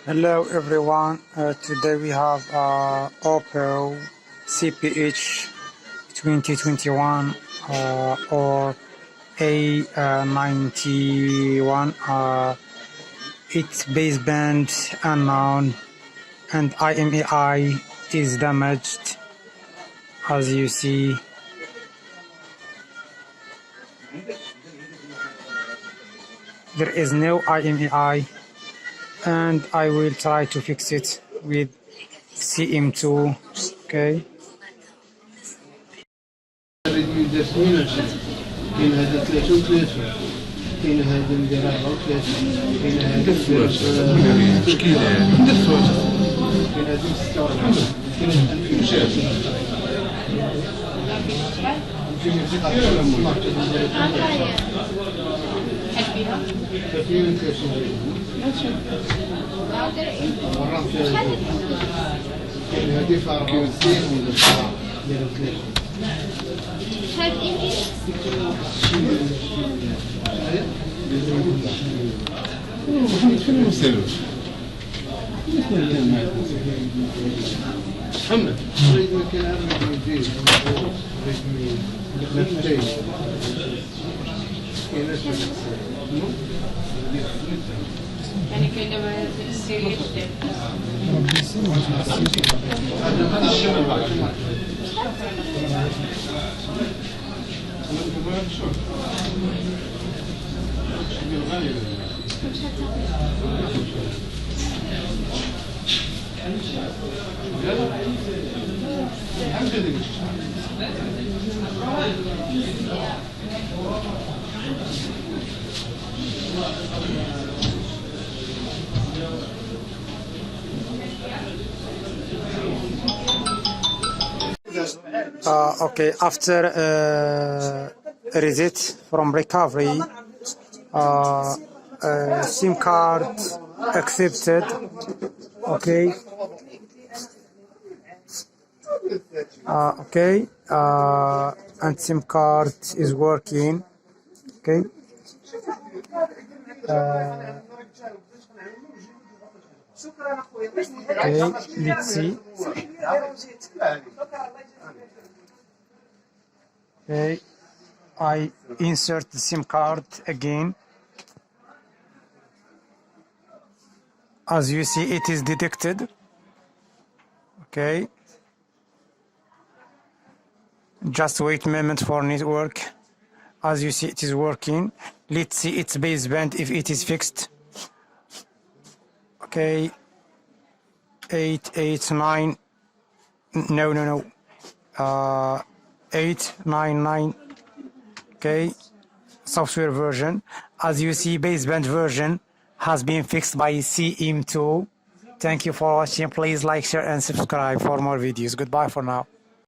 Hello everyone, today we have oppo CPH2021 or A91. Its baseband unknown and imei is damaged, as you see. There is no imei, and I will try to fix it with CM2. Okay. كاين هذا 3 و 3 كاين هذا نديرها 3 كاين هذا مشكلة كاين هذا 46 كاين هذا محمد يعني كده ما السيريس Okay, after reset from recovery, SIM card accepted. Okay. Okay, and SIM card is working. Okay. Okay, let's see. Okay, I insert the SIM card again. As you see, it is detected. Okay. Just wait a moment for network. As you see, it is working. Let's see its baseband if it is fixed. Okay. 889. No. 899. Okay. Software version. As you see, baseband version has been fixed by CM2. Thank you for watching. Please like, share, and subscribe for more videos. Goodbye for now.